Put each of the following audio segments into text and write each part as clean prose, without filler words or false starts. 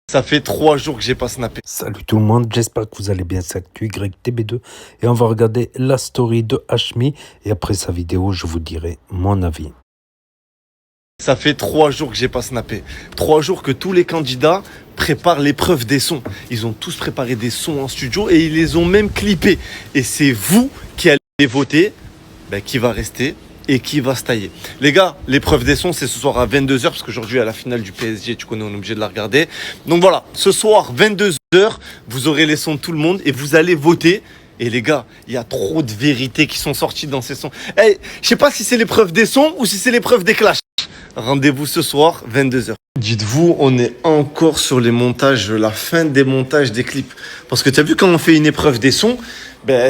Ça fait 3 jours que j'ai pas snappé. Salut tout le monde, j'espère que vous allez bien, c'est YTB2 et on va regarder la story de Hashmi et après sa vidéo je vous dirai mon avis. Ça fait 3 jours que j'ai pas snappé. 3 jours que tous les candidats préparent l'épreuve des sons. Ils ont tous préparé des sons en studio et ils les ont même clippés. Et c'est vous qui allez voter qui va rester et qui va se tailler. Les gars, l'épreuve des sons, c'est ce soir à 22h, parce qu'aujourd'hui, à la finale du PSG, tu connais, on est obligé de la regarder. Donc voilà, ce soir, 22h, vous aurez les sons de tout le monde et vous allez voter. Et les gars, il y a trop de vérités qui sont sorties dans ces sons. Je sais pas si c'est l'épreuve des sons ou si c'est l'épreuve des clashs. Rendez-vous ce soir, 22h. Dites-vous, on est encore sur les montages, la fin des montages des clips. Parce que tu as vu, quand on fait une épreuve des sons,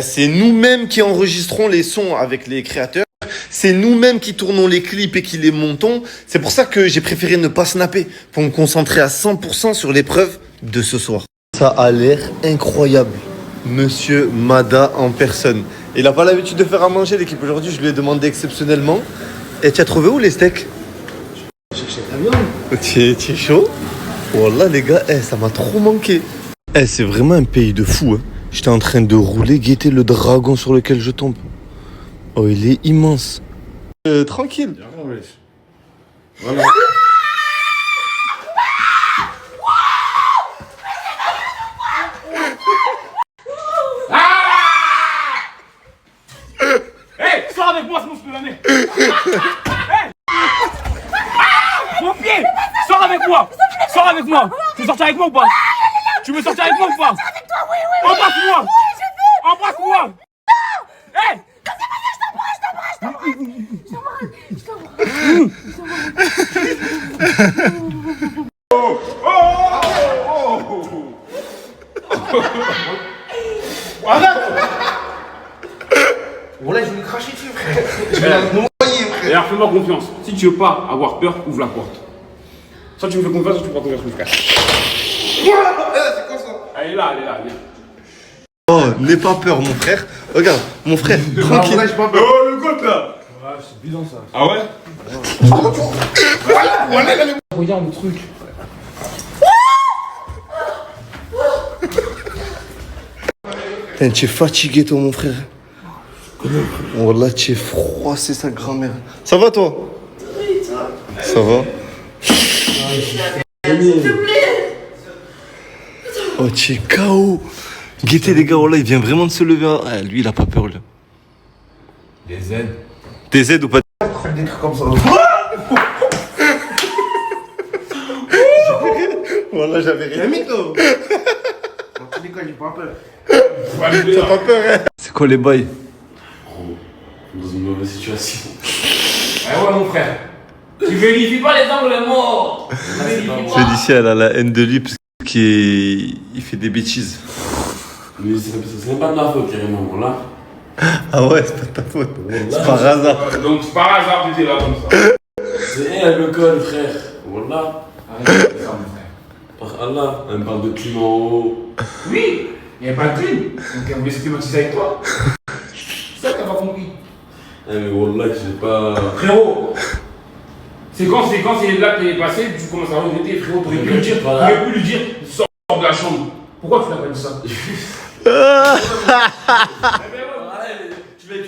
c'est nous-mêmes qui enregistrons les sons avec les créateurs. C'est nous-mêmes qui tournons les clips et qui les montons. C'est pour ça que j'ai préféré ne pas snapper, pour me concentrer à 100% sur l'épreuve de ce soir. Ça a l'air incroyable. Monsieur Mada en personne. Il n'a pas l'habitude de faire à manger, l'équipe. Aujourd'hui, je lui ai demandé exceptionnellement. Et tu as trouvé où les steaks? Chercher ta viande. Tu es chaud? Wallah les gars, ça m'a trop manqué. C'est vraiment un pays de fou. Hein. J'étais en train de rouler, guetter le dragon sur lequel je tombe. Oh, il est immense. Tranquille. Voilà. Hey, sors avec moi, sinon je peux l'amener. Hey, mon pied, sors avec moi. Sors avec moi. Tu veux sortir avec moi ou pas? Tu veux sortir avec moi ou pas? Embrasse-moi. Embrasse-moi. Hey. Voilà, je vais lui cracher dessus, frère. Je vais la noyer, frère. Et alors, fais-moi confiance. Si tu veux pas avoir peur, ouvre la porte. Soit tu me fais confiance, soit tu prends confiance, mon frère. C'est quoi ça? Elle est là, viens. Oh, n'aie pas peur, mon frère. Regarde, mon frère, tranquille. J'ai pas peur. Oh, le gosse là. Ouais, c'est bidon ça. Ah ouais? Regarde le truc. Putain, tu es fatigué, toi, mon frère. Wallah, tu es froid, c'est sa grand-mère. Ça va, toi? Oui, toi. Ça va? S'il te plaît. Oh, tu es KO. Guettez, les gars, wallah, il vient vraiment de se lever. Ah, lui, il a pas peur, là. Des aides. Des aides ou pas? Des trucs comme ça. Voilà, j'avais rien. Un mytho. Dans tous les cas, j'ai pas peur. T'as pas peur, hein? C'est quoi les bails? Dans une mauvaise situation. Ah ouais, mon frère. Tu vérifies pas les angles morts. C'est d'ici, elle a la haine de lui parce qu'il fait des bêtises. Mais c'est même pas de ma faute, carrément, voilà. Ah ouais, c'est pas de ta faute. C'est par hasard. Donc, c'est par hasard, tu étais là comme ça. C'est elle le col, frère. Voilà. Arrête de faire ça, mon frère. Par Allah, elle me parle de clim en haut. Oui, il n'y a pas de clim. Donc, on voulait se climatiser avec toi. C'est ça que t'as pas compris. Eh mais Wallah, j'ai pas. Frérot, c'est quand c'est là que t'es passé, tu commences à regretter, frérot, t'aurais pu lui dire, Voilà. t'aurais pu lui dire, sors de la chambre. Pourquoi tu l'as pas dit ça? Tu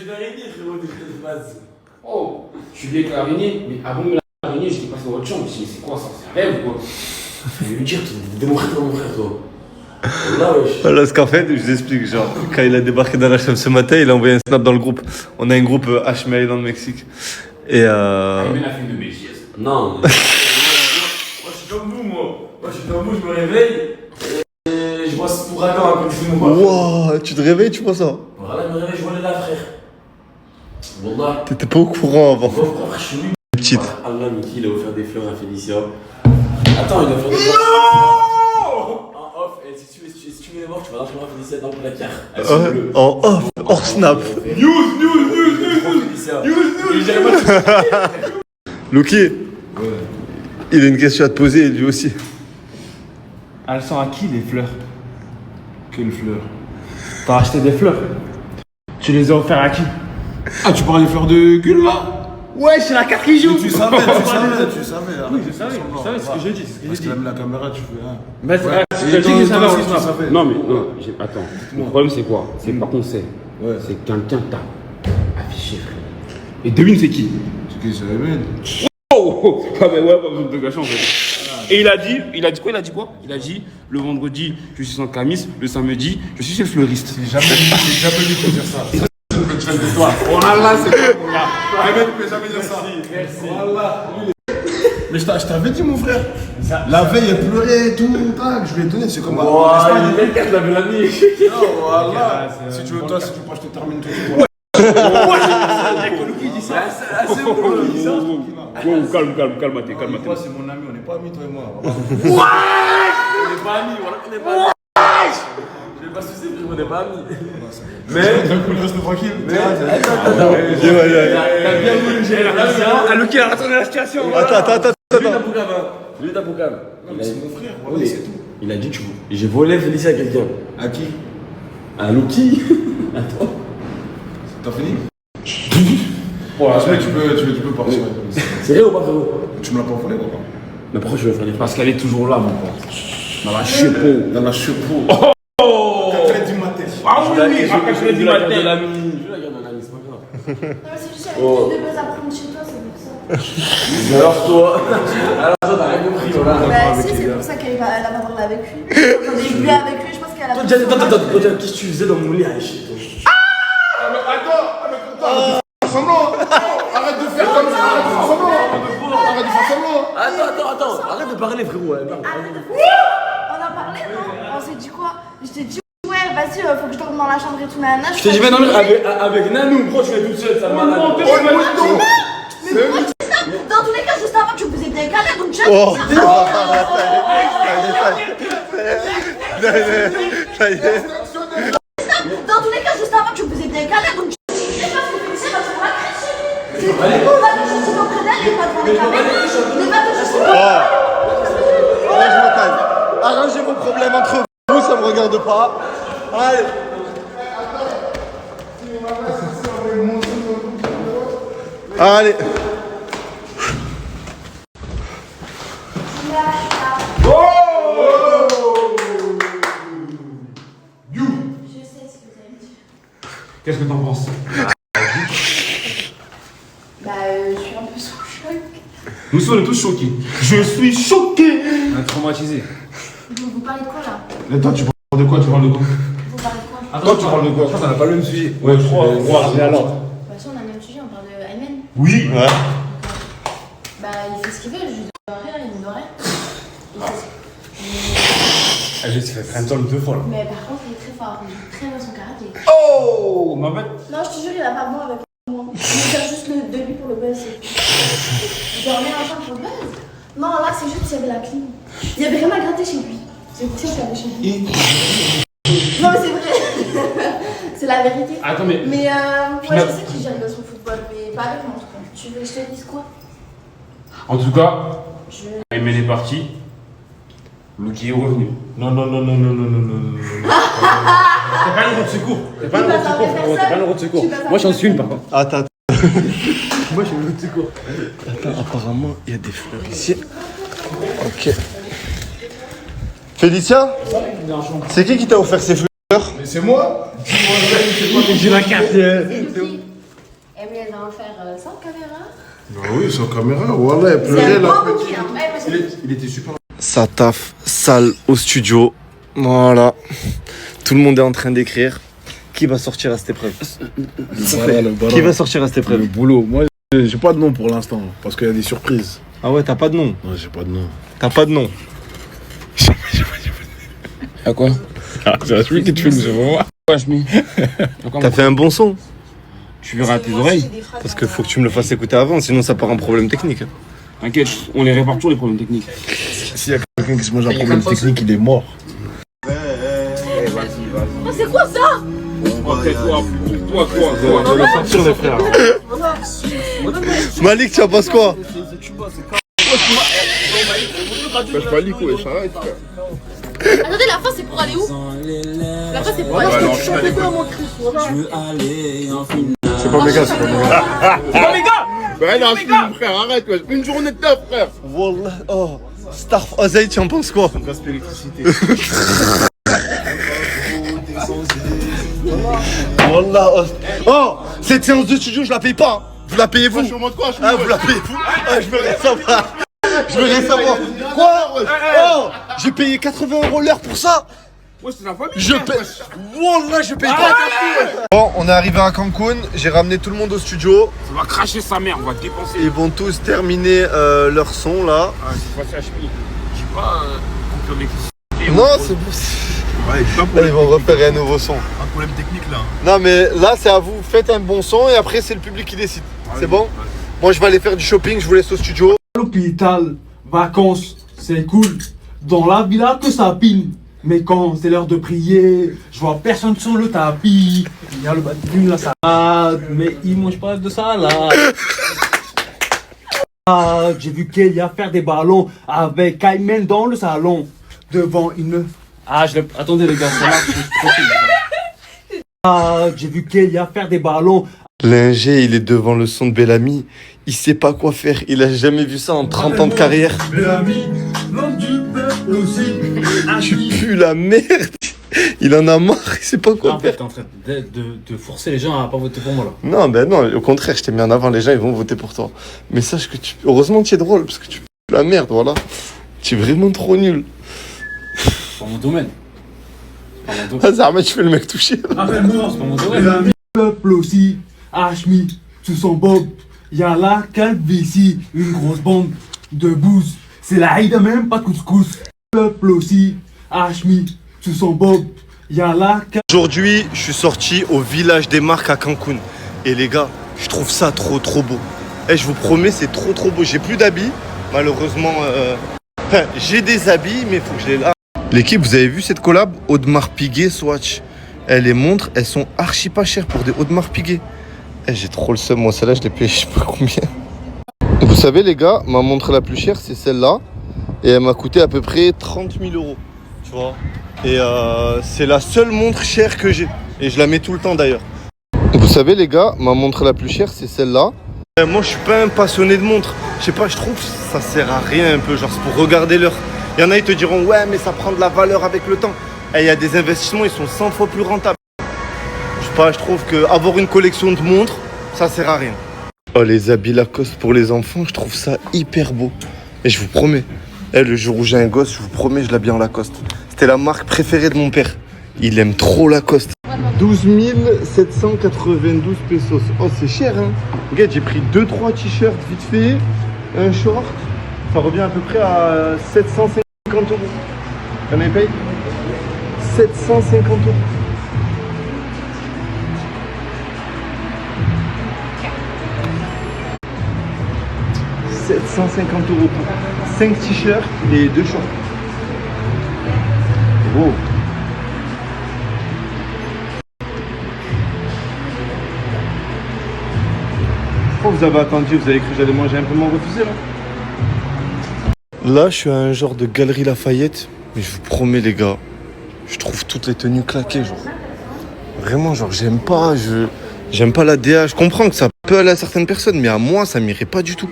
vas arrêter, frérot, de base. Oh, je suis bien avec l'araignée, mais avant de l'araignée, j'étais passé dans votre chambre, je me suis dit, mais c'est quoi ça? C'est un rêve ou quoi? Je vais lui dire, démontrer toi, mon frère, toi. Wallah, wesh. Voilà ce qu'en fait, je vous explique. Genre, quand il a débarqué dans la chambre ce matin, il a envoyé un snap dans le groupe. On a un groupe Hashmi dans le Mexique. Et Il a fait une bêtise. Non. Moi, je suis comme vous, moi. Moi, je suis comme vous, je me réveille. Et je vois ce ouragan à côté de moi. Wow, tu te réveilles, tu vois ça? Voilà, je me réveille, je vois les là, frère. Wallah. T'étais pas au courant avant. Bon, frère, je suis venu. Petite. Allah, Miki, il a offert des fleurs à Félicia. Attends, il a offert des fleurs. En off, et si tu veux les voir, tu vas rentrer à Félicia dans le placard. Elles sont bleues. En off, hors snap. Loki, il a une question à te poser, lui aussi. Elles sont à qui les fleurs? Quelles fleurs? T'as acheté des fleurs? Tu les as offertes à qui? Ah, tu parles des fleurs de Gul là? Ouais, c'est la carte qui joue. Tu savais. Oui, je savais ce que j'ai dit. Parce qu'il a mis la caméra, tu fais. Bah, je te dis que je savais, on savait. Non, mais non, attends. Le problème, c'est quoi? C'est par contre, c'est quelqu'un t'a affiché, frère. Et devine, c'est qui? C'est qui, c'est Aymen? Oh! Ah, mais ouais, pas besoin de te gâcher en fait. Et il a dit quoi? Il a dit le vendredi, je suis sans camis, le samedi, je suis chez le fleuriste. J'ai jamais vu te dire ça. Toi. Oh là là, c'est pas mon gars. Aymen, tu peux jamais dire ça. Merci. Voilà. Mais je t'avais dit, mon frère. La veille, elle pleurait et tout. Tac, je lui ai donné. C'est comme. Une belle carte, la belle amie. Voilà. Si tu veux, toi, si tu veux, je te termine tout. Moi, j'ai dit dit ça. C'est bon, il dit ça. Wow, calme-toi. Moi, c'est mon ami, on n'est pas amis, toi et moi. On n'est pas amis, voilà qu'on n'est pas amis. Je vais pas soucier, on n'est pas amis. Mais. Reste tranquille. Attends. T'as bien voulu gérer la situation. Alouki a retourné la situation. Attends. Lui, t'as Poukam. C'est mon frère, voilà, c'est tout. Il a dit j'ai volé Félicie à quelqu'un. À qui? À Loki. À toi. T'as fini? Tu peux partir. C'est vrai ou pas, frérot? Tu me l'as pas volé, ou pas? Mais pourquoi je vais faire les Parce qu'elle est toujours là, mon pote. Dans la chepeau. Dans la chepeau. 4h du matin. Ah oui, après je l'ai dit matin. Je vais la garder de l'ami, c'est pas grave. Non, mais c'est juste avec plus de buzz à prendre chez toi, c'est pour ça. Alors toi, t'as rien compris, voilà. Bah, si, c'est pour ça qu'elle va parler avec lui. Quand on est venu avec lui, je pense qu'elle a Toi, pris son attends, mal. qu'est-ce que tu faisais dans mon lit à chez toi? Arrête de faire comme ça. Arrête de faire semblant. Attends, arrête de parler, frérot. Arrête de faire ça. On a parlé, non? On s'est dit quoi? Je t'ai dit, ouais, vas-y, faut que je dorme dans la chambre et tout, nana. Je t'ai dit, viens dormir avec Nanou. Pourquoi tu es toute seule, ça me malade? Mais pourquoi tu dis ça? Dans tous les cas, juste avant, tu me faisais des câlins, donc tu as Oh. dit Ça y est. Dans tous les cas, juste avant, tu me faisais des câlins, donc tu sais pas ce que Félicie va te la cracher. C'est pas te justifier auprès d'elle, il est pas devant les caméras. Il est pas te justifier. Ouais, je me calme. Arrangez vos problèmes entre vous, ça me regarde pas. Allez. Allez. Je sais ce que vous allez me dire. Qu'est-ce que t'en penses? Bah, je suis un peu sous choc. Nous sommes tous choqués. Je suis choqué. On est traumatisé. Vous parlez de quoi là? Et toi, tu parles de quoi? Vous parlez de quoi? Attends, tu parles de quoi? On n'a pas le même sujet. Ouais, je crois. Mais alors. Bah, si on a le même sujet, on parle de Aymen. Oui. Ouais. Bah, il fait ce qu'il veut, je lui dois rien, il me doit rien. Il fait ce- J'ai fait un temps deux fois là. Mais par contre, il est très fort, il joue très bien son karaté. Oh, ma bête. Non, je te jure, il a pas bon avec moi. Il me sert juste de lui pour le buzz. Il dormait en chambre pour le buzz. Non, là, c'est juste qu'il y avait la clim. Il y avait rien à gratter chez lui. C'est pour ça qu'il y avait chez lui. Non, mais c'est vrai. C'est la vérité. Attends, mais. Mais ouais, je sais qu'il gère bien son football, mais pas avec moi en tout cas. Tu veux que je te dise quoi? En tout cas, Je... Aymen est parti. Loki est revenu. Non. T'es pas une roue de secours. T'es pas une roue de secours, frérot. T'es pas une roue de secours. Moi, j'en suis une par contre. Attends. Moi, je suis une roue de secours. Attends, apparemment, il y a des fleurs ici. Ok. Félicia, c'est qui t'a offert ces fleurs? Mais c'est moi. J'ai la carte. Lucky, Emily, elle va en faire sans caméra. Bah oui, sans caméra. Voilà, elle C'est pleurait un là. beau bouquet, hein. Ouais, moi, c'est- Il était super. Ça taffe, sale au studio. Voilà. Tout le monde est en train d'écrire. Qui va sortir à cette épreuve? Qui va sortir à cette épreuve? Le boulot. Moi, j'ai pas de nom pour l'instant. Parce qu'il y a des surprises. Ah ouais, t'as pas de nom. Non, j'ai pas de nom. T'as pas de nom. À quoi? C'est celui qui te filme, c'est moi. Quoi, Chemi? T'as fait un bon son. Tu verras à tes oreilles. Parce qu'il faut que tu me le fasses écouter avant, sinon ça part en problème technique. T'inquiète, on les répare toujours les problèmes techniques. S'il y a quelqu'un qui se mange un problème technique, il est mort. Oh, c'est quoi ça? Toi, On va sortir les frères. Malik, tu en penses quoi? Lâche pas l'ico, arrête. Attendez, la fin c'est pour aller où? La fin c'est pour aller où? C'est pas méga, c'est pas méga. C'est pas mes gars! Ouais, non, mon frère, arrête, ouais. Une journée de taf, frère. Wallah, oh, Starf Ozaï, tu en penses quoi? Gaspe l'électricité. Wallah, oh, cette séance de studio, je la paye pas. Vous la payez vous? Je suis en mode quoi? Ah, vous la payez vous? Ah, je veux rien savoir. Je veux rien savoir. Quoi? Oh, j'ai payé 80 € l'heure pour ça. Ouais, c'est la famille. Je paye. Wallah, je paye pas. Bon, on est arrivé à Cancun. J'ai ramené tout le monde au studio. On va cracher sa mère, on va dépenser. Ils vont tous terminer leur son là. Ah, c'est pas ça, je sais pas, coupure d'électricité. Non, c'est bon. Ouais, pas pour Là, ils vont refaire un nouveau son. un problème technique là. Non, mais là, c'est à vous. Faites un bon son et après, c'est le public qui décide. C'est bon? Moi, je vais aller faire du shopping. Je vous laisse au studio. L'hôpital, vacances, c'est cool. Dans la villa que ça pine. Mais quand c'est l'heure de prier, je vois personne sur le tapis. Il y a le bâtiment, la salade, mais il mange pas de salade. J'ai vu Kélia faire des ballons avec Kaymen dans le salon. Devant une meuf. Ah, attendez les gars, ça marche, je suis tranquille. J'ai vu Kélia faire des ballons. L'ingé, il est devant le son de Bellamy. Il sait pas quoi faire. Il a jamais vu ça en 30 ans de carrière. Bellamy, l'homme du peuple aussi. Tu pues la merde. Il en a marre, il sait pas quoi En faire. fait, t'es en train de forcer les gens à pas voter pour moi là. Non, ben non, au contraire, je t'ai mis en avant. Les gens, ils vont voter pour toi. Mais sache que tu. Heureusement, tu es drôle parce que tu pues la merde, voilà. Tu es vraiment trop nul. C'est pas mon domaine. C'est pas mon domaine. Ah, Zahma, tu fais le mec touché. Rappelle-moi, c'est pas mon domaine. Bellamy, peuple aussi. Hachmi, sous son bob. Y'a la calvitie, une grosse bombe de bouse. C'est la haïda même, pas de couscous. Peuple aussi. Hachmi, sous son bob. Y'a la Aujourd'hui, je suis sorti au village des marques à Cancun. Et les gars, je trouve ça trop beau. Et je vous promets, c'est trop beau. J'ai plus d'habits, malheureusement. Enfin, j'ai des habits, mais faut que je les lave. L'équipe, vous avez vu cette collab Audemars Piguet Swatch. Les montres, elles sont archi pas chères pour des Audemars Piguet. J'ai trop le seum, moi celle-là je l'ai payé je sais pas combien. Vous savez les gars, ma montre la plus chère c'est celle-là. Et elle m'a coûté à peu près 30 000 €. Tu vois. Et c'est la seule montre chère que j'ai. Et je la mets tout le temps d'ailleurs. Vous savez les gars, ma montre la plus chère c'est celle-là. Moi je suis pas un passionné de montre. Je sais pas, je trouve que ça sert à rien un peu. Genre c'est pour regarder l'heure. Il y en a ils te diront ouais mais ça prend de la valeur avec le temps. Et il y a des investissements, ils sont 100 fois plus rentables. Je sais pas, je trouve qu'avoir une collection de montres, ça sert à rien. Oh, les habits Lacoste pour les enfants, je trouve ça hyper beau. Et je vous promets, le jour où j'ai un gosse, je vous promets, je l'habille en Lacoste. C'était la marque préférée de mon père. Il aime trop Lacoste. 12 792 pesos. Oh, c'est cher, hein. Regarde, j'ai pris 2-3 t-shirts vite fait, un short. Ça revient à peu près à 750 €. T'en as payé 750 €. « 750 € pour 5 t-shirts et 2 shorts. » Wow. Pourquoi vous avez attendu? Vous avez cru que j'allais manger un peu moins refusé là? Là, je suis à un genre de galerie Lafayette. Mais je vous promets les gars, je trouve toutes les tenues claquées, genre. Vraiment, genre, j'aime pas la DA. Je comprends que ça peut aller à certaines personnes, mais à moi, ça m'irait pas du tout.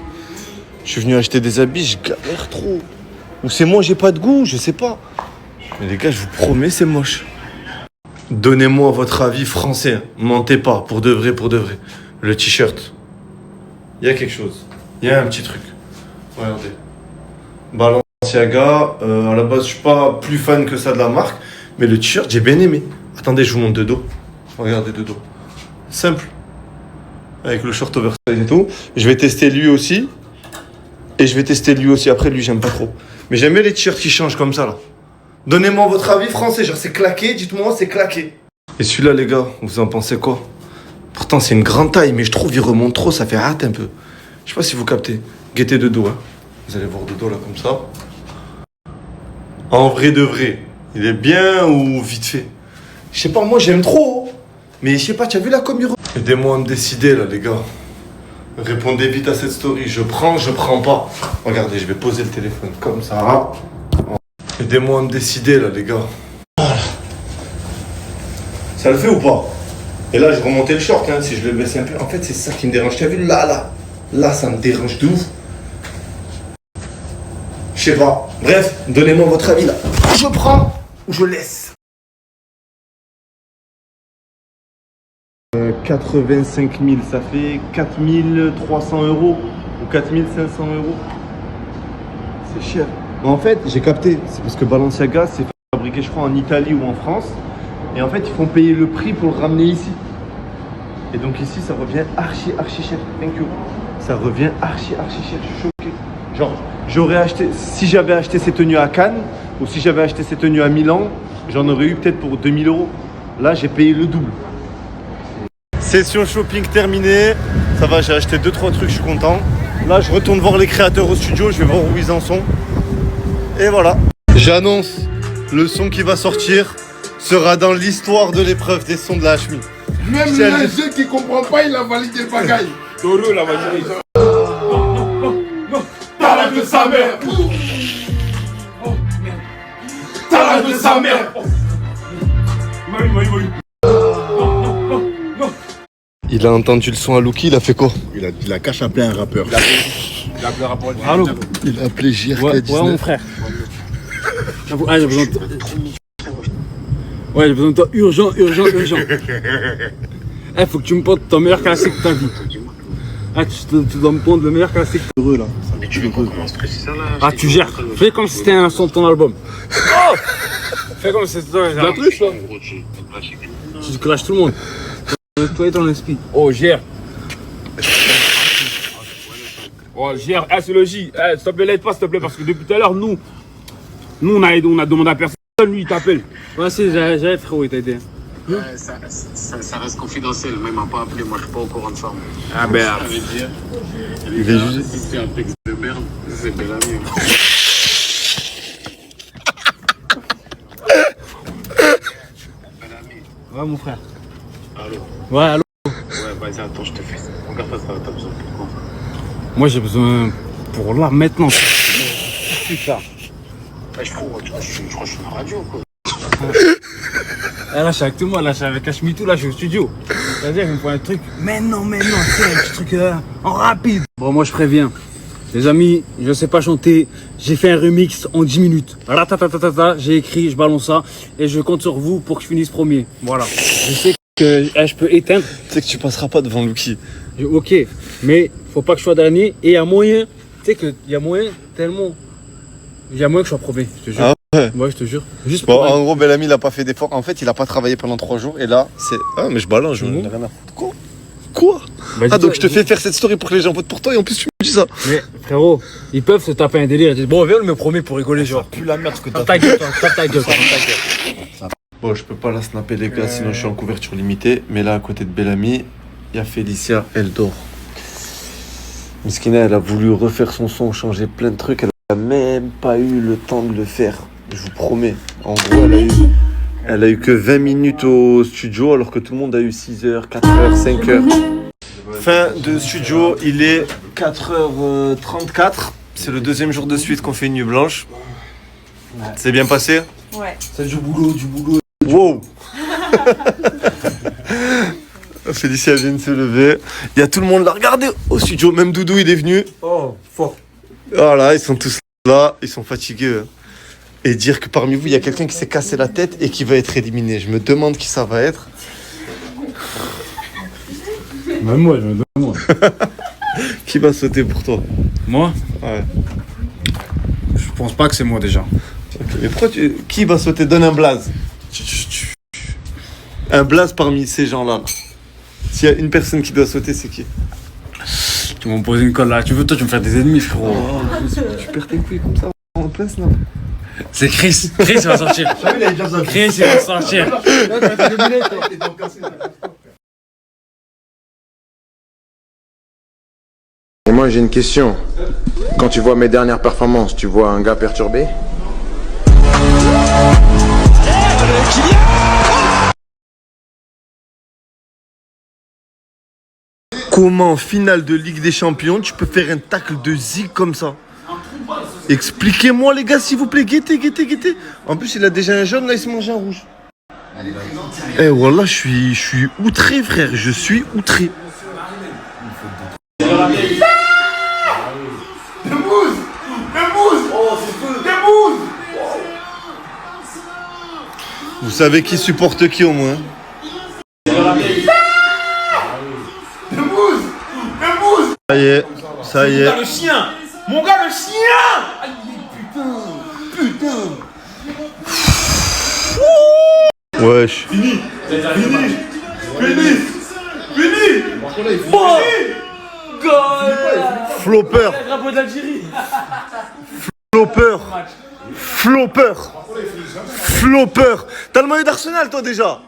Je suis venu acheter des habits, je galère trop. Ou c'est moi, j'ai pas de goût, je sais pas. Mais les gars, je vous promets, c'est moche. Donnez-moi votre avis français. Mentez pas, pour de vrai, pour de vrai. Le t-shirt. Il y a quelque chose. Il y a un petit truc. Regardez. Balenciaga. À la base, je suis pas plus fan que ça de la marque. Mais le t-shirt, j'ai bien aimé. Attendez, je vous montre de dos. Regardez de dos. Simple. Avec le short oversize et tout. Je vais tester lui aussi. Et je vais tester lui aussi. Après, lui, j'aime pas trop. Mais j'aime bien les t-shirts qui changent comme ça, là. Donnez-moi votre avis français. Genre, c'est claqué. Dites-moi, c'est claqué. Et celui-là, les gars, vous en pensez quoi? Pourtant, c'est une grande taille, mais je trouve qu'il remonte trop. Ça fait hâte un peu. Je sais pas si vous captez. Guettez de dos, hein. Vous allez voir de dos, là, comme ça. En vrai de vrai. Il est bien ou vite fait? Je sais pas, moi, j'aime trop. Mais je sais pas, tu as vu la com'? Aidez-moi à me décider, là, les gars. Répondez vite à cette story. Je prends pas. Regardez, je vais poser le téléphone comme ça. Aidez-moi à me décider là, les gars. Voilà. Ça le fait ou pas? Et là, je remontais le short, hein, si je le baisse un peu. En fait, c'est ça qui me dérange. T'as vu là? Là, ça me dérange de ouf. Je sais pas. Bref, donnez-moi votre avis là. Je prends ou je laisse. 85 000, ça fait 4 300 euros ou 4 500 euros. C'est cher. Mais en fait, j'ai capté. C'est parce que Balenciaga, c'est fabriqué, je crois, en Italie ou en France. Et en fait, ils font payer le prix pour le ramener ici. Et donc ici, ça revient archi cher. Thank you. Ça revient archi cher. Je suis choqué. Genre, j'aurais acheté, si j'avais acheté ces tenues à Cannes ou si j'avais acheté ces tenues à Milan, j'en aurais eu peut-être pour 2000 euros. Là, j'ai payé le double. Session shopping terminée. Ça va, j'ai acheté 2-3 trucs, je suis content. Là, je retourne voir les créateurs au studio. Je vais voir où ils en sont. Et voilà. J'annonce, le son qui va sortir sera dans l'histoire de l'épreuve des sons de la HMI. Même le jeu qui comprend pas, il a validé le bagaille. Toro, la magie. T'as la de sa mère. T'as la de sa mère. Il a entendu le son à Luki, il a fait quoi? Il a caché appelé un rappeur. Il a appelé un rapport. Allô. Il a appelé JRK19. Ouais, mon frère. Ah, j'ai besoin de toi. Ouais, j'ai besoin de toi urgent. Faut que tu me pondes ton meilleur classique de ta vie. Tu dois me pondre le meilleur classique. Heureux là. Ah, tu gères. Fais comme si c'était un son de ton album. Oh, fais comme si c'était la triche là. Tu clashes tout le monde. Toi et ton esprit. Oh, gère. Oh, gère. C'est le J. S'il te plaît, l'aide pas, s'il te plaît, parce que depuis tout à l'heure, nous on a demandé à personne. Lui, il t'appelle. Ouais, si, j'arrive, frérot, il t'a aidé. Ouais, ça reste confidentiel, même m'a pas appelé, moi je suis pas au courant de ça. Ah ben. Ça veut dire, Il est jugé. si c'est un texte de Berne, c'est Bellamy. Ouais, mon frère. Allô? Ouais, allô. Ouais, vas-y, attends, je te fais ça. Regarde ça, t'as besoin de quoi? Moi, j'ai besoin pour là, maintenant. C'est ça. Ouais, je crois que je suis à la radio, quoi. Là, je suis avec tout moi, là, je suis avec Hashmitou, là, je suis au studio. C'est-à-dire, il me faut un truc. Mais non, c'est un petit truc en rapide. Bon, moi, je préviens. Les amis, je sais pas chanter. J'ai fait un remix en 10 minutes. Ratatatata, j'ai écrit, je balance ça. Et je compte sur vous pour que je finisse premier. Voilà. Je sais que je peux éteindre. Tu sais que tu passeras pas devant Luki. Ok, mais faut pas que je sois dernier. Et il y a moyen, tu sais qu'il y a moyen tellement. Il y a moyen que je sois premier, je te jure. Ah ouais? Ouais, je te jure. Juste Bon, pour en gros, Bellamy, il a pas fait d'effort. En fait, il a pas travaillé pendant 3 jours. Et là, c'est. Ah, mais je balance, je n'ai rien à foutre. Quoi? Ah, donc je te fais faire cette story pour que les gens votent pour toi et en plus, tu me dis ça. Mais frérot, ils peuvent se taper un délire. Ils disent, bon, viens, on le met premier pour rigoler, genre. Plus la merde ce que Tape ta gueule, tape ta gueule. Bon, je peux pas la snapper, les gars, sinon je suis en couverture limitée. Mais là, à côté de Bellamy, il y a Félicia, elle dort. Miskina, elle a voulu refaire son son, changer plein de trucs. Elle a même pas eu le temps de le faire. Je vous promets. En gros, elle a eu que 20 minutes au studio, alors que tout le monde a eu 6 heures, 4 heures, 5 heures. Fin de studio, il est 4h34. C'est le deuxième jour de suite qu'on fait une nuit blanche. C'est bien passé? Ouais. C'est du boulot. Wow. Félicia vient de se lever. Il y a tout le monde là. Regardez au studio. Même Doudou, il est venu. Oh, fort. Voilà, ils sont tous là. Ils sont fatigués. Et dire que parmi vous, il y a quelqu'un qui s'est cassé la tête et qui va être éliminé. Je me demande qui ça va être. Même moi, je me demande. Qui va sauter pour toi? Moi? Ouais. Je pense pas que c'est moi déjà. Ok, mais pourquoi qui va sauter? Donne un blaze. Un blaze parmi ces gens-là. S'il y a une personne qui doit sauter, c'est qui? Tu vas me poser une colle là. Tu veux, toi, tu me faire des ennemis, frérot. Tu perds tes couilles comme ça en plein snap. C'est Chris. Chris, il va sortir. Chris, il va sortir. Et moi j'ai une question. Quand tu vois mes dernières performances, tu vois un gars perturbé? Comment en finale de Ligue des Champions tu peux faire un tacle de zig comme ça? Expliquez-moi les gars s'il vous plaît, guettez. En plus il a déjà un jaune, là il se mange un rouge. Eh voilà, je suis outré frère, je suis outré. Vous savez qui supporte qui au moins? Ça y est, ça y est. Le chien. Mon gars, le chien. Aïe, putain. Wesh. Fini. Flopper. Drapeau d'Algérie. Flopper. T'as le maillot d'Arsenal toi déjà.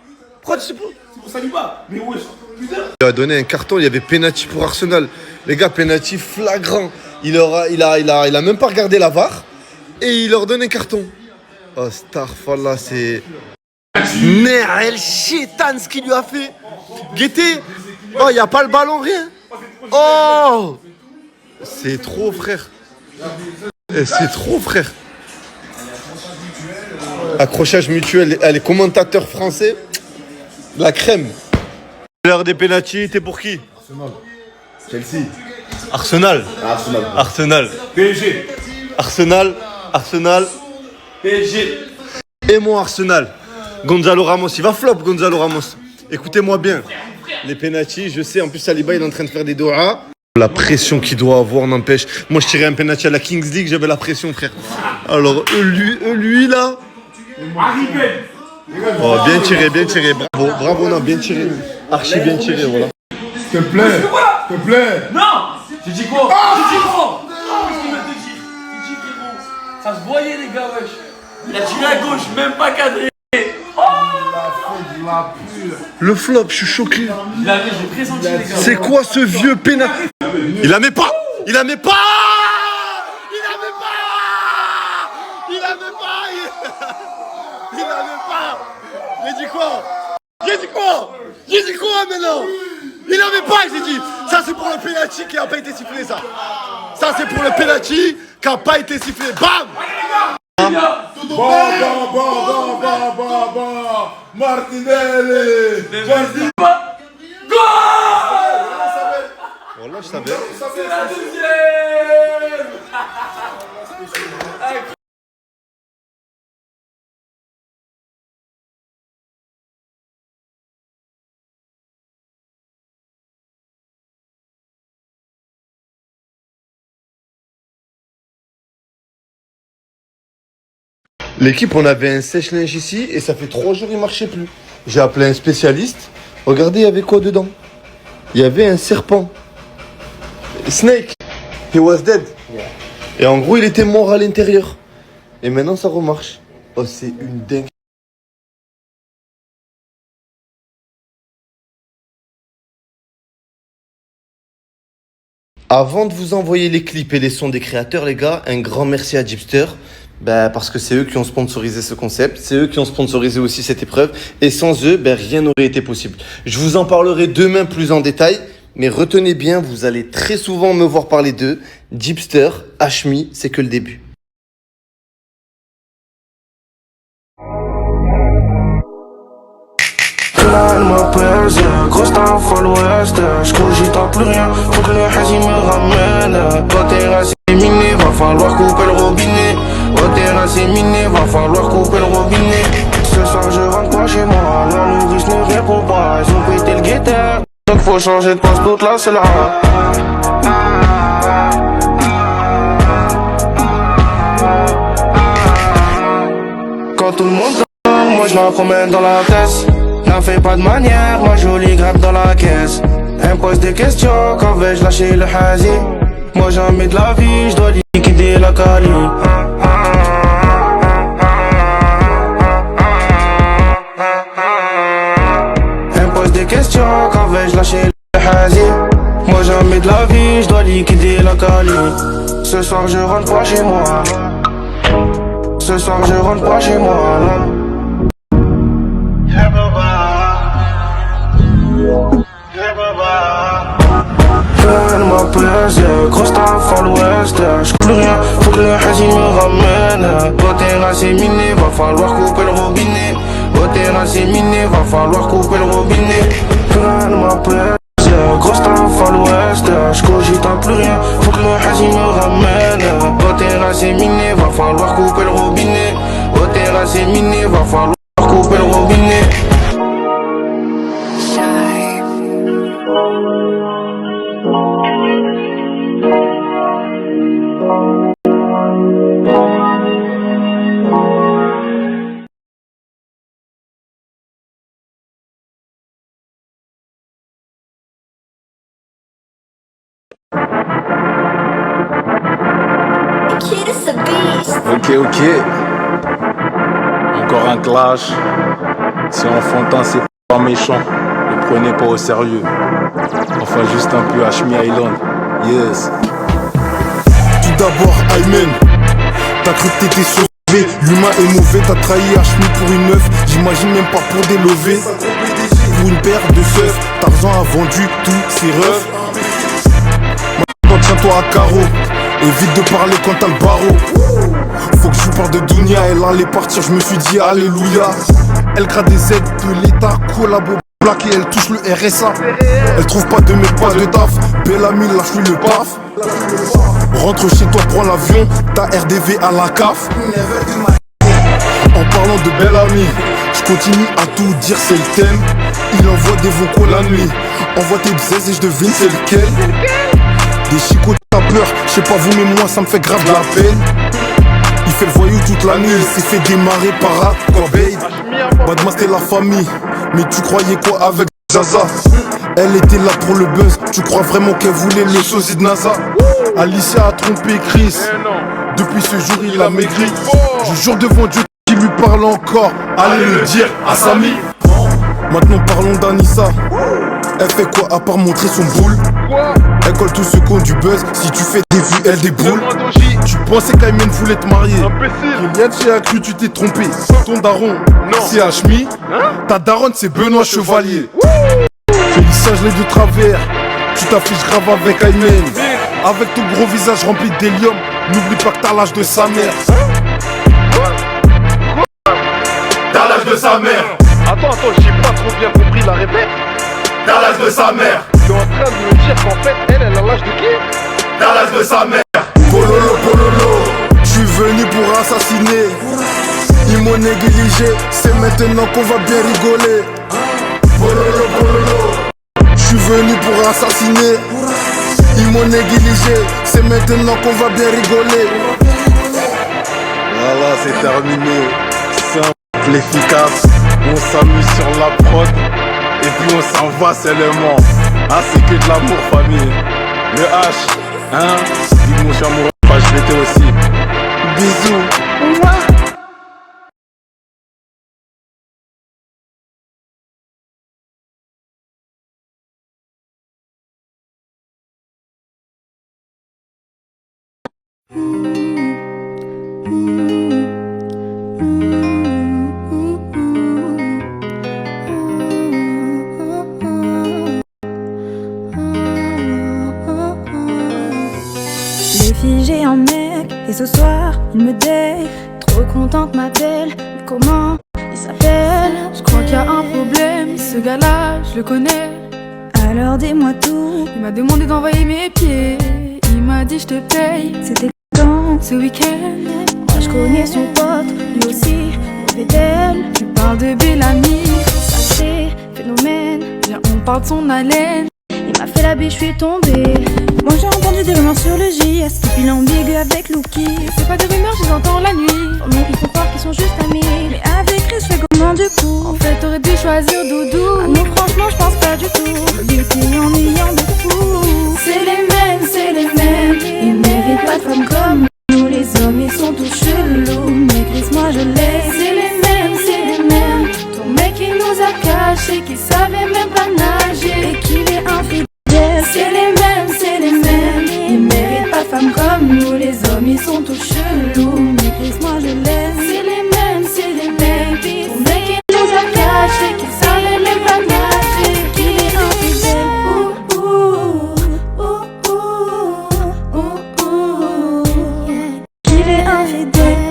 Pourquoi tu sais pas? C'est pour Saliba. Mais wesh, putain. Il a donné un carton, il y avait penalty pour Arsenal. Les gars, penalty flagrant. Il a même pas regardé la VAR et il leur donne un carton. Oh, Starfallah, c'est... Merde, El Chétan, ce qu'il lui a fait. Guettez. Oh, il n'y a pas le ballon, rien. Oh. C'est trop, frère. C'est trop, frère. Accrochage mutuel, les commentateurs français. La crème. L'heure des pénaltys, t'es pour qui? Chelsea. Arsenal. Arsenal. PSG. Arsenal. PSG. Et mon Arsenal. Gonzalo Ramos, il va flop Gonzalo Ramos. Écoutez-moi bien. Les pénaltys, je sais, en plus Saliba il est en train de faire des doigts. La pression qu'il doit avoir n'empêche. Moi je tirais un pénalty à la Kings League, j'avais la pression frère. Alors lui là. Arrivé. Oh, bien tiré. Bravo, non, bien tiré. Archi bien tiré, voilà. S'il te plaît. Non. J'ai dit quoi? Qu'est-ce qu'il vient de dire? J'ai dit frérot. Ça se voyait les gars, wesh. Il a tiré à gauche, même pas cadré. Le flop, je suis choqué. J'ai pressenti les gars. C'est quoi ce vieux pénalty? Il la met pas. J'ai dit quoi maintenant? Il avait pas, j'ai dit. Ça c'est pour le penalty qui a pas été sifflé ça. Ça c'est pour le penalty qui a pas été sifflé. Bam! Martinelli. Voilà, je savais. C'est la deuxième. L'équipe, on avait un sèche-linge ici et ça fait 3 jours il marchait plus. J'ai appelé un spécialiste. Regardez, il y avait quoi dedans? Il y avait un serpent. Snake. He was dead. Et en gros, il était mort à l'intérieur. Et maintenant, ça remarche. Oh, c'est une dingue. Avant de vous envoyer les clips et les sons des créateurs, les gars, un grand merci à Jeepster. Parce que c'est eux qui ont sponsorisé ce concept, c'est eux qui ont sponsorisé aussi cette épreuve. Et sans eux, rien n'aurait été possible. Je vous en parlerai demain plus en détail. Mais retenez bien, vous allez très souvent me voir parler d'eux. Jeepster, Hashmi, c'est que le début. Elle m'appelle, grosse taf à l'ouest. J'cogite à plus rien, faut que le hazi me ramène. Toi t'es rasé miné, va falloir couper le robinet. Toi t'es rasé miné, va falloir couper le robinet. Ce soir je rentre pas chez moi, la nourrice ne répond pas. Ils ont pété le guetteur, donc faut changer de poste toute la c'est là. Quand tout le monde dort, moi je la promène dans la caisse. N'en fais pas de manière, ma jolie grappe dans la caisse. Elle me pose des questions, quand vais-je lâcher le hazi? Moi jamais de la vie, je dois liquider la cali. Elle me pose des questions, quand vais-je lâcher le hazi? Moi jamais de la vie, je dois liquider la cali. Ce soir je rentre pas chez moi. Ce soir je rentre pas chez moi. Elle m'appelle, grosse taf à l'ouest. J'coule rien, faut que le hazi me ramène. Toi t'es rasé miné, va falloir couper le robinet. Toi t'es rasé miné, va falloir couper le robinet. Elle m'appelle, grosse taf à l'ouest. J'cogite à plus rien, faut que le hazi me ramène. Toi t'es rasé miné, va falloir couper le robinet. Toi t'es rasé miné, va falloir couper le robinet. Ok. Encore un clash. C'est enfantin, c'est pas méchant. Ne prenez pas au sérieux. Enfin, juste un peu Hashmi Island. Yes. Tout d'abord, Aymen. T'as cru que t'étais sauvé. L'humain est mauvais, t'as trahi Hashmi pour une meuf. J'imagine même pas pour des levées. Pour une paire de seufs. Tarzan a vendu tous ses refs. Maintenant, tiens-toi à carreau. Évite de parler quand t'as le barreau. Faut que je vous parle de Dunia, elle allait partir, je me suis dit alléluia. Elle gratte des aides de l'État, collabo black et elle touche le RSA. Elle trouve pas de mec, pas de taf. Bellamy lâche-lui le paf. Rentre chez toi, prends l'avion, ta RDV à la CAF. En parlant de Bellamy, je continue à tout dire, c'est le thème. Il envoie des vocaux la nuit. Envoie tes bzaises et je devine c'est lequel. Des chicots t'as peur, je sais pas vous mais moi ça me fait grave de la peine. Il fait le voyou toute la nuit, il s'est fait démarrer par Cobain. Badman c'était la famille, mais tu croyais quoi avec Zaza? Elle était là pour le buzz, tu crois vraiment qu'elle voulait le sosie de NASA? Alicia a trompé Chris, depuis ce jour il a maigri. Je jure devant Dieu qui lui parle encore, allez le dire à Samy. Maintenant parlons d'Anissa. Elle fait quoi à part montrer son boule? Elle colle tous ceux qui ont du buzz. Si tu fais des vues, elle déboule. Tu pensais qu'Aymen voulait te marier? Kylian, j'ai cru tu t'es trompé. Ton daron, c'est Hashmi. Ta daronne, c'est Benoît Chevalier. Félissage les de travers. Tu t'affiches grave avec Aymen. Avec ton gros visage rempli d'hélium. N'oublie pas que t'as l'âge de sa mère. T'as l'âge de sa mère. Attends, j'ai pas trop bien compris la répète. T'as l'âge de sa mère. Tu es en train de me dire qu'en fait, elle a l'âge de qui? T'as l'âge de sa mère. Pololo, pololo. J'suis venu pour assassiner. Ils m'ont négligé. C'est maintenant qu'on va bien rigoler. Pololo, pololo. J'suis venu pour assassiner. Ils m'ont négligé. C'est maintenant qu'on va bien rigoler. Voilà, c'est terminé. Simple, efficace. On s'amuse sur la prod. Et puis on s'en va seulement. Ah, c'est que de l'amour, famille. Le H, hein. Dis mon cher amoureux, je l'étais aussi. Bisous. J'ai un mec et ce soir il me date. Trop contente m'appelle, mais comment il s'appelle? Je crois qu'il y a un problème, ce gars-là je le connais. Alors dis-moi tout. Il m'a demandé d'envoyer mes pieds. Il m'a dit je te paye. C'était quand? Ce week-end. Moi je connais son pote, lui aussi, mauvais d'elle. Tu parles de Bellamy, ça c'est phénomène. Viens on parle de son haleine. Il m'a fait la biche, je suis tombée. Moi j'ai entendu des rumeurs sur le JS. Depuis l'ambigu avec Lucky. C'est pas des rumeurs, je les entends la nuit. Oh non, ils font croire qu'ils sont juste amis. Mais avec Chris, je fais comment du coup? En fait t'aurais dû choisir Doudou. Ah non franchement je pense pas du tout. Il était ennuyant de fou. C'est les mêmes. Ils méritent pas de femmes comme nous. Les hommes ils sont tous chelous. Mais Chris moi je l'ai. C'est les mêmes. Ton mec il nous a caché qu'il savait même pas nager. Et qu'il est infidèle. C'est les mêmes. Ils méritent pas de femmes comme nous. Les hommes ils sont tous chelous. Mais Chris moi je l'ai. C'est les mêmes. Ton mec il nous a caché qu'il savait même pas nager. Qu'il est infidèle. Qu'il est infidèle.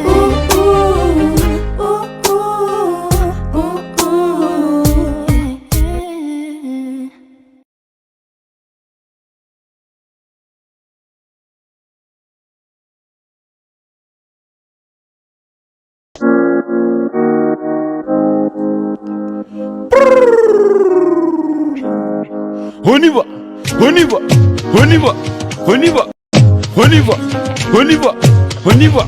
On y va, on y va, on y va, on y va, on y va, on y va, on y va.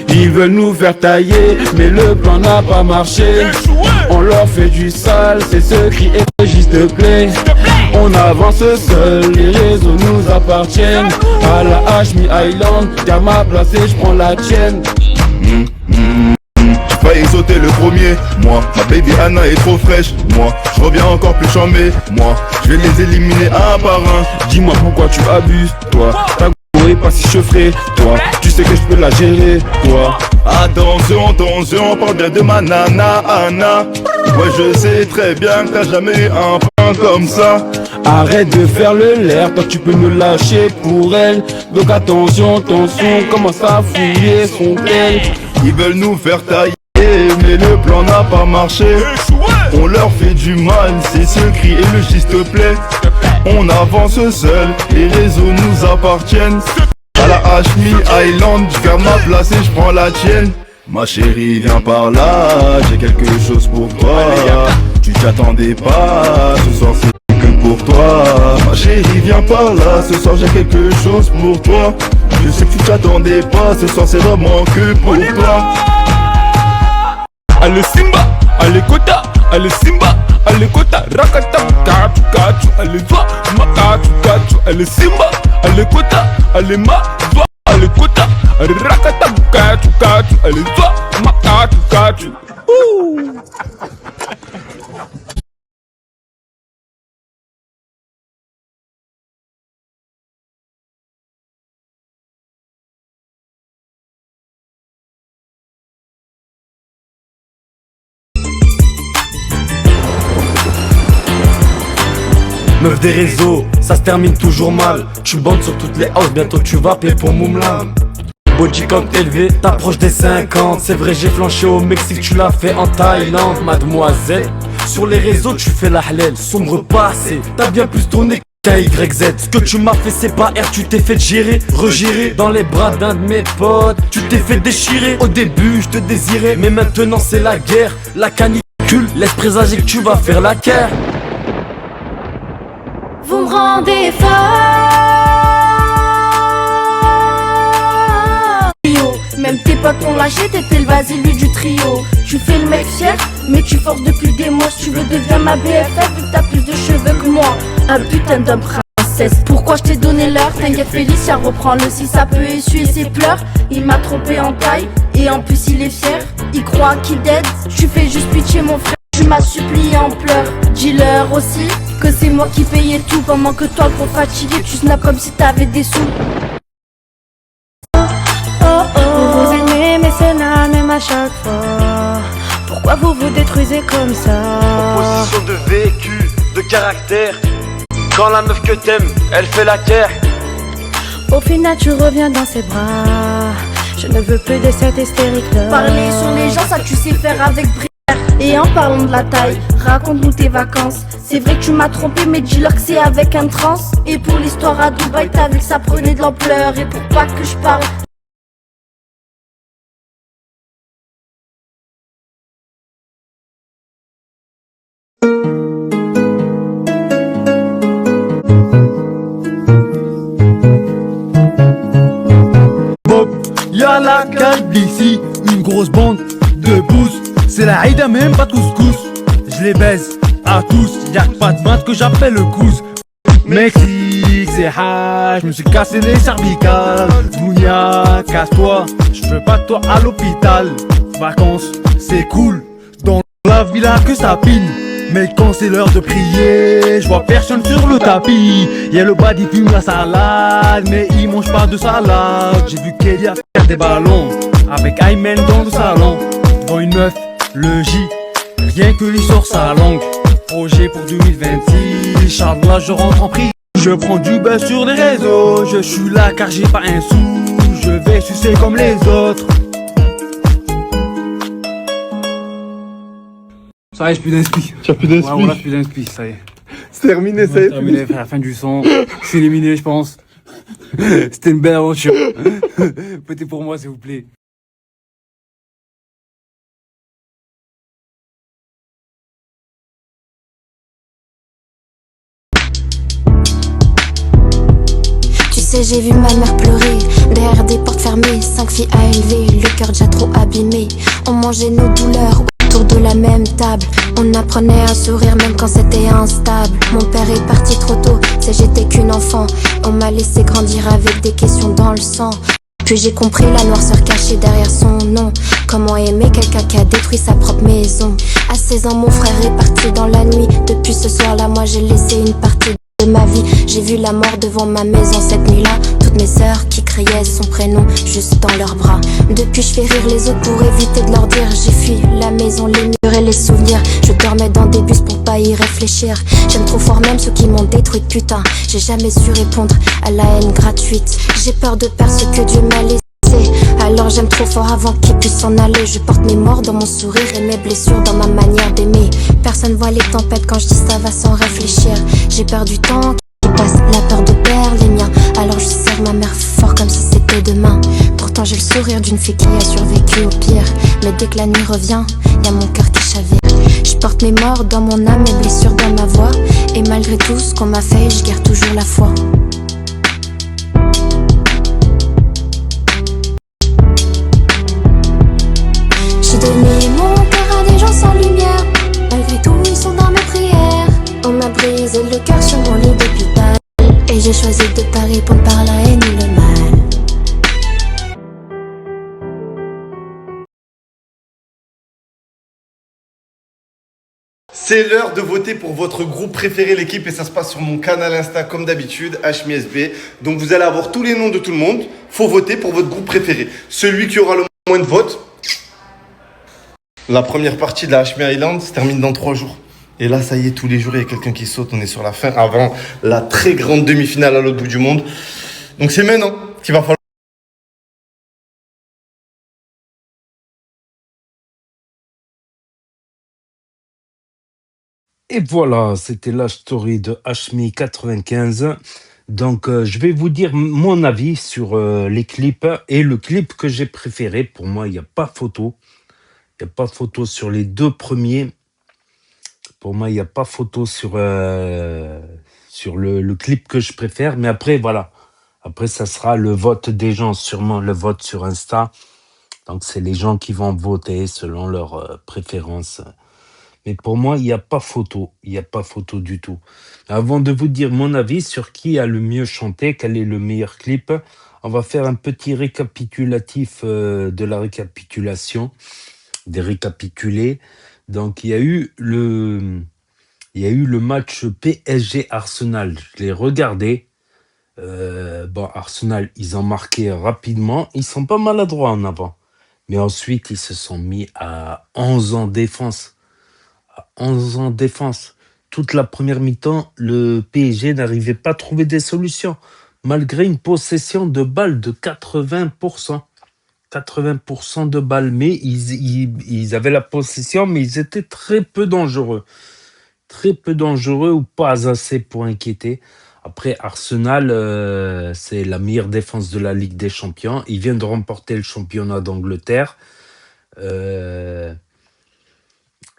Ils veulent nous faire tailler, mais le plan n'a pas marché. On leur fait du sale, c'est ce qui est s'il te plaît. On avance seul, les réseaux nous appartiennent. À la Hmi Island, t'as ma place et j'prends la tienne. J'ai failli sauter le premier, moi. Ma baby Anna est trop fraîche, moi. Je reviens encore plus chambé, moi. Je vais les éliminer un par un. Dis-moi pourquoi tu abuses, toi. Ta go est pas si chevrée, toi. Tu sais que je peux la gérer, toi. Attention, attention, on parle bien de ma nana Anna. Ouais, je sais très bien que t'as jamais eu un pain comme ça. Arrête de faire le l'air, toi tu peux me lâcher pour elle. Donc attention, attention, commence à fouiller son tel. Ils veulent nous faire tailler, mais le plan n'a pas marché. On leur fait du mal, c'est ce cri et le s'il te plaît. On avance seul, les réseaux nous appartiennent. À la Hmi Island, je garde ma place et je prends la tienne. Ma chérie, viens par là, j'ai quelque chose pour toi. Tu t'attendais pas, ce soir c'est que pour toi. Ma chérie, viens par là, ce soir j'ai quelque chose pour toi. Je sais que tu t'attendais pas, ce soir c'est vraiment que pour toi. Allez Simba, allez Kota, allez Simba, allez Kota, Rakata, Kachu, Kachu, allez toi, ma Kachu, Kachu, allez Simba, allez Kota, allez ma, toi, allez Kota, Rakata, Kachu, Kachu, allez toi, ma Kachu, Kachu. Meuf des réseaux, ça se termine toujours mal. Tu bandes sur toutes les houses, bientôt tu vas payer pour Moumlan. Body count élevé, t'approches des 50. C'est vrai j'ai flanché au Mexique, tu l'as fait en Thaïlande. Mademoiselle, sur les réseaux tu fais la halal. Sombre passé, t'as bien plus tourné qu'un YZ. Ce que tu m'as fait c'est pas R, tu t'es fait gérer, regérer dans les bras d'un de mes potes. Tu t'es fait déchirer, au début je te désirais, mais maintenant c'est la guerre. La canicule laisse présager que tu vas faire la guerre. Vous me rendez folle. Même tes potes t'ont lâché, t'étais le vas-y du trio. Tu fais le mec fier, mais tu forces depuis des mois. Si tu veux devenir ma BFF, vu que t'as plus de cheveux que moi. Un putain d'homme princesse. Pourquoi je t'ai donné l'heure? T'inquiète Félicia, reprends-le si ça peut essuyer ses pleurs. Il m'a trompé en taille, et en plus il est fier. Il croit qu'il dead, tu fais juste pitié mon frère. Tu m'as supplié en pleurs. Dis-leur aussi que c'est moi qui payais tout, pendant que toi gros fatigué tu snaps comme si t'avais des sous. Vous aimez mais c'est la même à chaque fois. Pourquoi vous vous détruisez comme ça? Opposition de vécu, de caractère. Quand la meuf que t'aimes, elle fait la guerre. Au final tu reviens dans ses bras. Je ne veux plus de cette hystérique là. Parler sur les gens, ça tu sais faire avec brio. Et en parlant de la taille, raconte-nous tes vacances. C'est vrai que tu m'as trompé, mais dis-leur que c'est avec un trans. Et pour l'histoire à Dubaï, t'as vu que ça prenait de l'ampleur. Et pour pas que je parle, Y'a la calvitie, une grosse bande de pouces. C'est la Aïda même pas de couscous. Je les baise à tous, y'a pas de vente que j'appelle le cousse. Mexique, c'est hash, je me suis cassé les cervicales. Mounia, casse-toi, je veux pas de toi à l'hôpital. Vacances, c'est cool, dans la villa que ça pine. Mais quand c'est l'heure de prier, je vois personne sur le tapis. Y'a le bas qui fume la salade, mais il mange pas de salade. J'ai vu Kelly faire des ballons avec Aymen dans le salon. Devant une meuf, le J, rien que lui sort sa langue. Projet pour 2026, Inch'Allah je rentre en prix. Je prends du buzz sur les réseaux, je suis là car j'ai pas un sou. Je vais sucer comme les autres. Ça y est, j'ai plus d'inspi. Tu as plus d'inspi? Ouais, voilà, plus d'inspi, ça y est. C'est terminé, ça y est. Terminé, frère, fin du son. Je suis éliminé, je pense. C'était une belle aventure. Votez pour moi, s'il vous plaît. lycée, j'ai vu ma mère pleurer derrière des portes fermées, 5 filles à élever, le cœur déjà trop abîmé. On mangeait nos douleurs autour de la même table. On apprenait à sourire même quand c'était instable. Mon père est parti trop tôt, c'est j'étais qu'une enfant. On m'a laissé grandir avec des questions dans le sang. Puis j'ai compris la noirceur cachée derrière son nom. Comment aimer quelqu'un qui a détruit sa propre maison. À 16 ans mon frère est parti dans la nuit. Depuis ce soir-là moi j'ai laissé une partie de ma vie. J'ai vu la mort devant ma maison cette nuit-là. Toutes mes sœurs qui criaient son prénom juste dans leurs bras. Depuis je fais rire les autres pour éviter de leur dire. J'ai fui la maison, les murs et les souvenirs. Je dormais dans des bus pour pas y réfléchir. J'aime trop fort même ceux qui m'ont détruite, putain. J'ai jamais su répondre à la haine gratuite. J'ai peur de perdre ce que Dieu m'a laissé. Alors j'aime trop fort avant qu'il puisse s'en aller. Je porte mes morts dans mon sourire et mes blessures dans ma manière d'aimer. Personne voit les tempêtes quand je dis ça va sans réfléchir. J'ai peur du temps qui passe, la peur de perdre les miens. Alors je serre ma mère fort comme si c'était demain. Pourtant j'ai le sourire d'une fille qui a survécu au pire. Mais dès que la nuit revient, y'a mon cœur qui chavire. Je porte mes morts dans mon âme, mes blessures dans ma voix. Et malgré tout ce qu'on m'a fait, je garde toujours la foi. J'ai donné mon cœur à des gens sans lumière. Malgré tout ils sont dans mes prières. On m'a brisé le cœur sur mon lit d'hôpital. Et j'ai choisi de pas répondre par la haine ou le mal. C'est l'heure de voter pour votre groupe préféré, l'équipe, et ça se passe sur mon canal Insta comme d'habitude, HMISB. Donc vous allez avoir tous les noms de tout le monde. Faut voter pour votre groupe préféré. Celui qui aura le moins de votes. La première partie de la HMI Island se termine dans 3 jours. Et là, ça y est, tous les jours, il y a quelqu'un qui saute. On est sur la fin avant la très grande demi-finale à l'autre bout du monde. Donc c'est maintenant qu'il va falloir. Et voilà, c'était la story de Hashmi 95. Donc, je vais vous dire mon avis sur les clips et le clip que j'ai préféré. Pour moi, il n'y a pas photo. Il n'y a pas photo sur les 2 premiers. Pour moi, il n'y a pas photo sur le clip que je préfère. Mais après, voilà. Après, ça sera le vote des gens, sûrement le vote sur Insta. Donc, c'est les gens qui vont voter selon leurs préférences. Mais pour moi, il n'y a pas photo. Il n'y a pas photo du tout. Avant de vous dire mon avis sur qui a le mieux chanté, quel est le meilleur clip, on va faire un petit récapitulatif de la récapitulation, des récapitulés. Donc, il y a eu le match PSG-Arsenal. Je l'ai regardé. Arsenal, ils ont marqué rapidement. Ils sont pas maladroits en avant. Mais ensuite, ils se sont mis à 11 en défense. 11 en défense. Toute la première mi-temps, le PSG n'arrivait pas à trouver des solutions, malgré une possession de balles de 80%. 80% de balles, mais ils avaient la possession, mais ils étaient très peu dangereux. Très peu dangereux ou pas assez pour inquiéter. Après, Arsenal, c'est la meilleure défense de la Ligue des Champions. Ils viennent de remporter le championnat d'Angleterre.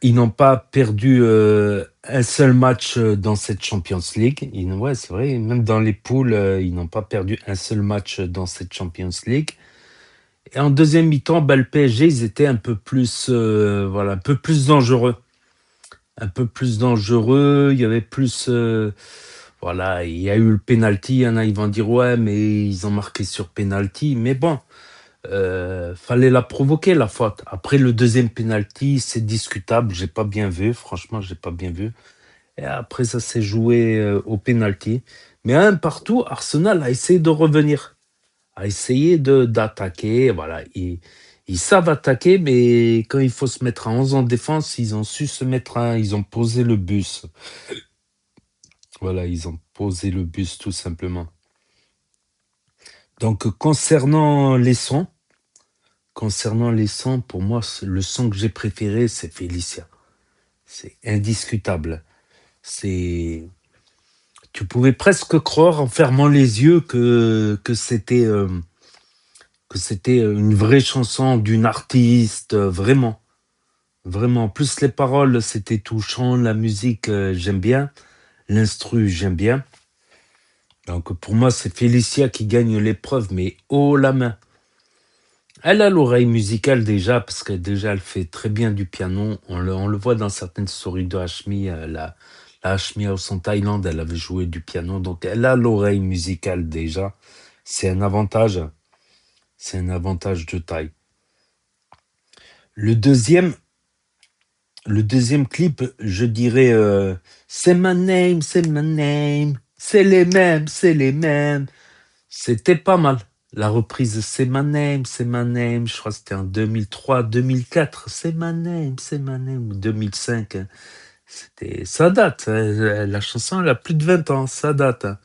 Ils n'ont pas perdu un seul match dans cette Champions League. Ouais, c'est vrai, même dans les poules, ils n'ont pas perdu un seul match dans cette Champions League. Et en deuxième mi-temps, le PSG, ils étaient un peu plus, un peu plus dangereux. Un peu plus dangereux, il y avait plus... il y a eu le penalty, il y en a, ils vont dire, ouais, mais ils ont marqué sur penalty. Mais bon, fallait la provoquer, la faute. Après, le deuxième penalty, c'est discutable, j'ai pas bien vu, franchement, j'ai pas bien vu. Et après, ça s'est joué au penalty. Mais un partout, Arsenal a essayé de revenir, a essayé d'attaquer, voilà. Ils savent attaquer, mais quand il faut se mettre à 11 en défense, ils ont su se mettre ils ont posé le bus. Voilà, ils ont posé le bus tout simplement. Donc, concernant les sons, pour moi, le son que j'ai préféré, c'est Félicia. C'est indiscutable. Tu pouvais presque croire en fermant les yeux que c'était une vraie chanson d'une artiste, vraiment. Vraiment. Plus les paroles, c'était touchant. La musique, j'aime bien. L'instru, j'aime bien. Donc pour moi, c'est Félicia qui gagne l'épreuve, mais haut la main. Elle a l'oreille musicale déjà, parce que déjà elle fait très bien du piano. On le voit dans certaines stories de Hashmi. La Hashmi House en Thaïlande, elle avait joué du piano, donc elle a l'oreille musicale déjà. C'est un avantage. C'est un avantage de taille. Le deuxième clip, je dirais c'est my name, c'est my name. C'est les mêmes, c'est les mêmes. C'était pas mal. La reprise c'est my name, c'est my name. Je crois que c'était en 2003, 2004. C'est my name, ou 2005. Hein. Ça date. Hein. La chanson, elle a plus de 20 ans. Ça date. Hein.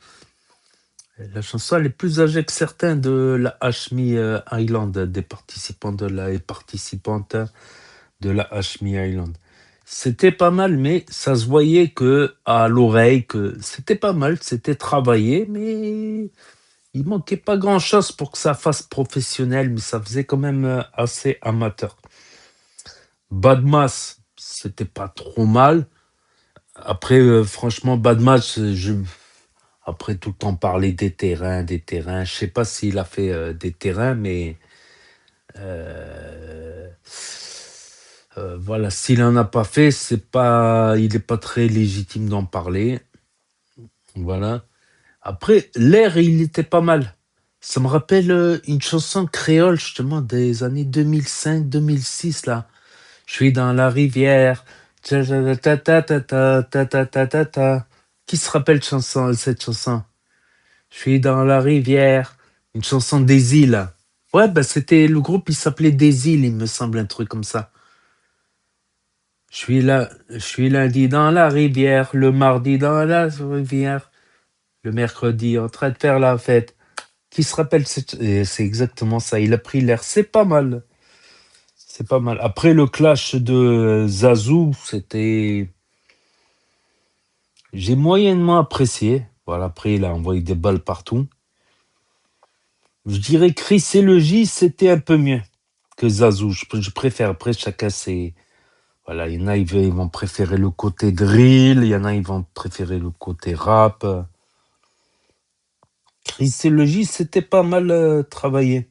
La chanson, elle est plus âgée que certains de la Hashmi Island, des participants de la participantes de la Hashmi Island. C'était pas mal, mais ça se voyait que à l'oreille que c'était pas mal, c'était travaillé, mais il manquait pas grand-chose pour que ça fasse professionnel, mais ça faisait quand même assez amateur. Badmas, c'était pas trop mal. Après, franchement, Badmas, après tout le temps parler des terrains, je sais pas s'il a fait des terrains, mais voilà, s'il en a pas fait, il est pas très légitime d'en parler. Voilà. Après, l'air, il était pas mal. Ça me rappelle une chanson créole, justement, des années 2005-2006, là. Je suis dans la rivière. Ta ta ta ta ta ta ta ta ta ta. Qui se rappelle cette chanson? Je suis dans la rivière. Une chanson des îles. Ouais, bah c'était le groupe, il s'appelait Des îles, il me semble, un truc comme ça. Je suis lundi dans la rivière, le mardi dans la rivière, le mercredi en train de faire la fête. Qui se rappelle c'est exactement ça. Il a pris l'air. C'est pas mal. C'est pas mal. Après le clash de Zazou, j'ai moyennement apprécié. Voilà, après il a envoyé des balles partout. Je dirais Chris et le J, c'était un peu mieux que Zazou. Je préfère. Après, chacun c'est. Voilà, il y en a, ils vont préférer le côté drill, il y en a, ils vont préférer le côté rap. Chris et le J, c'était pas mal travaillé.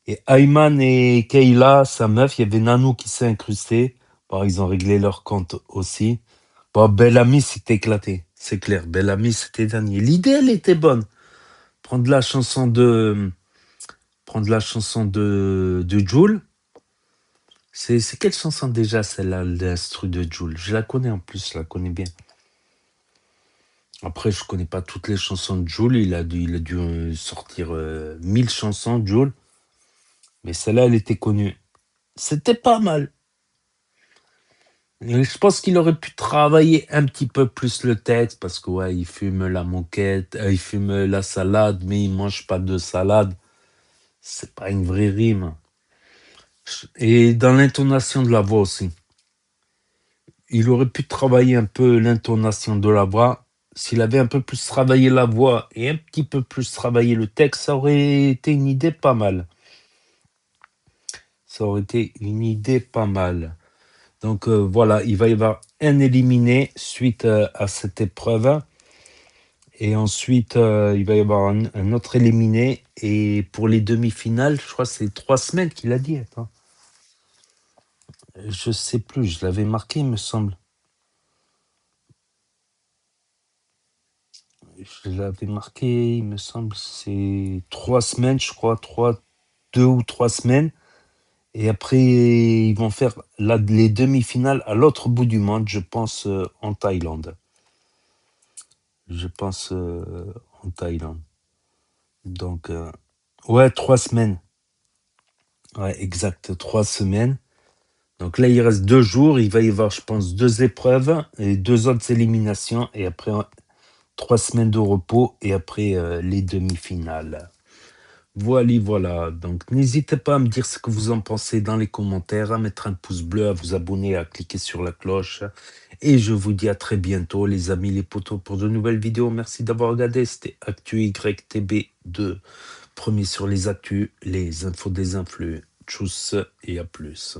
Et Ayman et Kayla, sa meuf, il y avait Nanou qui s'est incrusté. Bon, ils ont réglé leur compte aussi. Bon, Bellamy s'est éclaté, c'est clair. Bellamy, c'était dernier. L'idée, elle était bonne. Prendre la chanson de Jul. C'est quelle chanson déjà, celle-là, l'instru de Jul? Je la connais en plus, je la connais bien. Après, je connais pas toutes les chansons de Jul. Il a dû sortir 1000 chansons, Jul. Mais celle-là, elle était connue. C'était pas mal. Et je pense qu'il aurait pu travailler un petit peu plus le texte parce que ouais, il fume la moquette, il fume la salade, mais il mange pas de salade. C'est pas une vraie rime. Et dans l'intonation de la voix aussi. Il aurait pu travailler un peu l'intonation de la voix. S'il avait un peu plus travaillé la voix et un petit peu plus travaillé le texte, ça aurait été une idée pas mal. Ça aurait été une idée pas mal. Donc voilà, il va y avoir un éliminé suite à cette épreuve. Et ensuite, il va y avoir un autre éliminé. Et pour les demi-finales, je crois que c'est 3 semaines qu'il a dit. Attends. Je sais plus, je l'avais marqué, il me semble. Je l'avais marqué, il me semble, c'est 3 semaines, je crois, 2 ou 3 semaines. Et après, ils vont faire les demi-finales à l'autre bout du monde, je pense en Thaïlande. Je pense en Thaïlande. Donc, ouais, 3 semaines. Ouais, exact, 3 semaines. Donc là, il reste 2 jours. Il va y avoir, je pense, 2 épreuves et 2 autres éliminations. Et après, 3 semaines de repos. Et après, les demi-finales. Voilà. Donc, n'hésitez pas à me dire ce que vous en pensez dans les commentaires, à mettre un pouce bleu, à vous abonner, à cliquer sur la cloche. Et je vous dis à très bientôt, les amis, les potos, pour de nouvelles vidéos. Merci d'avoir regardé. C'était Actu YTB2. Premier sur les actus, les infos des influx. Tchuss et à plus.